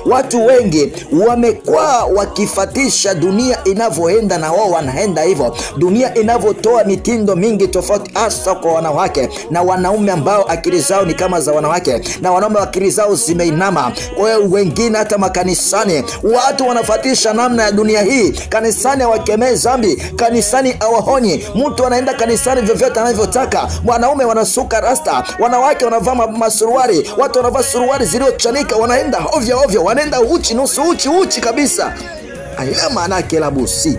Watu wengi wamekuwa wakifatisha dunia inavyoenda na wao wanaenda hivyo. Dunia inavyotoa mitindo mingi tofauti, hasa kwa wanawake na wanaume ambao akili zao ni kama za wanawake, na wanaume akili zao zimeinama. Wengine hata makanisani watu wanafatisha namna ya dunia hii. Kanisani hawakemei dhambi, kanisani hawahonyi. Mtu anaenda kanisani vyovyote anavyotaka. Wanaume wanasuka rasta, wanawake wanavaa masuruali, watu wanavaa suruali zilizochanika, wanaenda ovyo, wanaenda uchi, nusu uchi kabisa. Haina maana kila busi.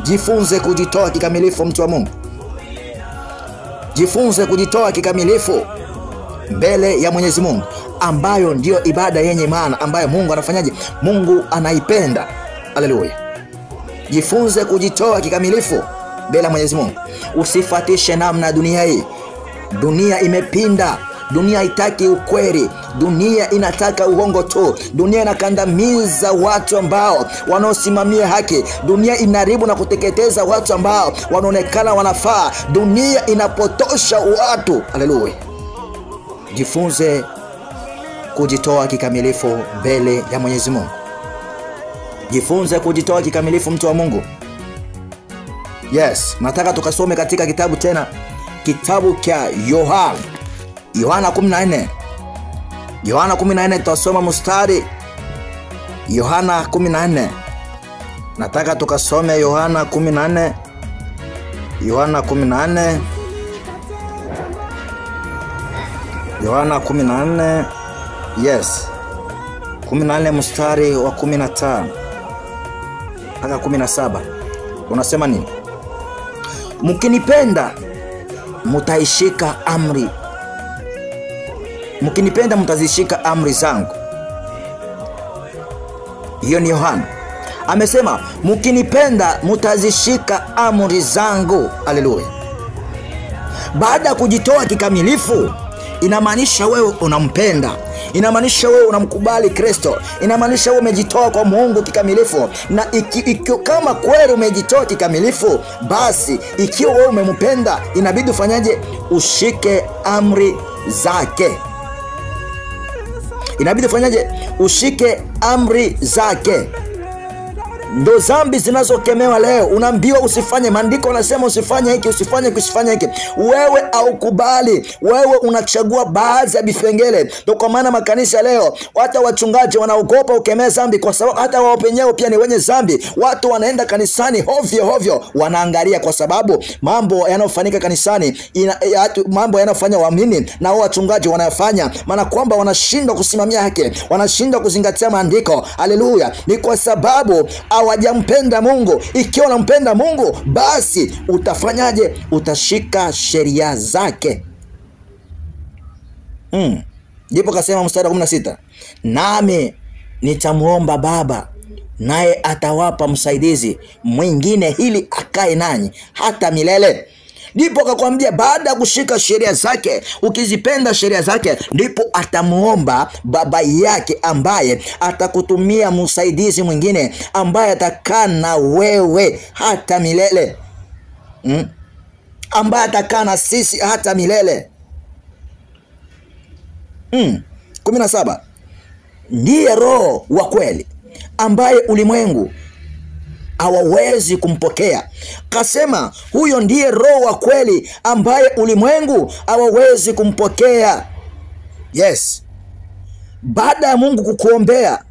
Jifunze kujitoa kikamilifu, mtu wa Mungu. Jifunze kujitoa kikamilifu mbele ya Mwenyezi Mungu, ambayo ndio ibada yenye maana, ambayo Mungu anafanyaje? Mungu anaipenda. Haleluya. Jifunze kujitoa kikamilifu mbele ya Mwenyezi Mungu. Usifatishe namna dunia hii. Dunia imepinda. Dunia haitaki ukweli. Dunia inataka uongo tu. Dunia inakandamiza watu ambao wanaosimamia haki. Dunia inaharibu na kuteketeza watu ambao wanaonekana wanafaa. Dunia inapotosha watu. Haleluya. Jifunze kujitoa kikamilifu mbele ya Mwenyezi Mungu. Jifunze kujitoa kikamilifu, mtu wa Mungu. Yes, nataka tukasome katika kitabu tena, kitabu cha Yohana 14. Yohana 14 tutasoma mstari Yohana 14. Nataka tukasome Yohana 14. Yohana 14. Yohana 14. Yes. 14 mstari wa 15 mpaka 17. Unasema nini? Mkinipenda mtaishika amri. Mkinipenda mtazishika amri zangu. Hiyo ni Yohana. Amesema mkinipenda mtazishika amri zangu. Haleluya. Baada ya kujitoa kikamilifu, inamaanisha wewe unampenda. Inamaanisha wewe unamkubali Kristo. Inamaanisha wewe umejitoa kwa Mungu kikamilifu. Na kama kweli umejitoa kikamilifu, basi ikiwa wewe umempenda, inabidi ufanyaje? Ushike amri zake. Inabidi ufanyaje? Ushike amri zake. Ndo dhambi zinazokemewa leo. Unaambiwa usifanye, maandiko yanasema usifanye hiki, usifanye hiki. Wewe haukubali. Wewe unachagua baadhi ya vipengele. Ndio kwa maana makanisa leo, hata wachungaji wanaogopa ukemea dhambi, kwa sababu hata wao wenyewe pia ni wenye dhambi. Watu wanaenda kanisani hovyo, wanaangalia, kwa sababu mambo yanayofanyika kanisani, mambo yanayofanya waamini na wao wachungaji wanayofanya, maana kwamba wanashindwa kusimamia haki, wanashindwa kuzingatia maandiko. Haleluya. Ni kwa sababu hawajampenda Mungu. Ikiwa unampenda Mungu, basi utafanyaje? Utashika sheria zake. Ndipo kasema mstari wa 16, nami nitamuomba Baba, naye atawapa msaidizi mwingine, ili akae nanyi hata milele. Ndipo akakwambia, baada ya kushika sheria zake, ukizipenda sheria zake, ndipo atamuomba Baba yake, ambaye atakutumia msaidizi mwingine, ambaye atakaa na wewe hata milele. Ambaye atakaa na sisi hata milele. 17. Ndiye Roho wa kweli, ambaye ulimwengu hawawezi kumpokea. Kasema huyo ndiye Roho wa kweli, ambaye ulimwengu hawawezi kumpokea. Yes. Baada ya Mungu kukuombea,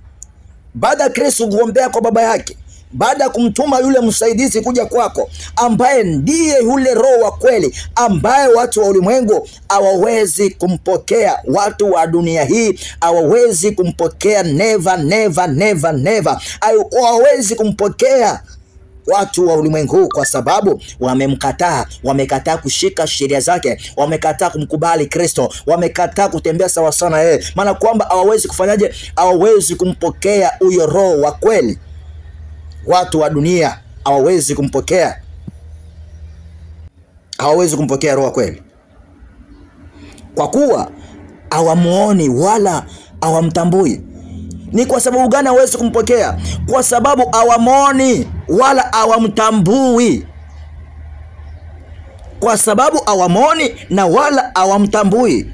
baada ya Kristo kuombea kwa Baba yake, baada ya kumtuma yule msaidizi kuja kwako, ambaye ndiye yule Roho wa kweli, ambaye watu wa ulimwengu hawawezi kumpokea. Watu wa dunia hii hawawezi kumpokea. Never. Hawawezi kumpokea watu wa ulimwengu, kwa sababu wamekataa kushika sheria zake, wamekataa kumkubali Kristo, wamekataa kutembea sawa sana yeye. Maana kwamba hawawezi kufanyaje? Hawawezi kumpokea huyo Roho wa kweli. Watu wa dunia hawawezi kumpokea. Hawawezi kumpokea Roho wa kweli, kwa kuwa hawamuoni wala hawamtambui. Ni kwa sababu gani hawawezi kumpokea? Kwa sababu hawamuoni wala hawamtambui. Kwa sababu hawamuoni na wala hawamtambui.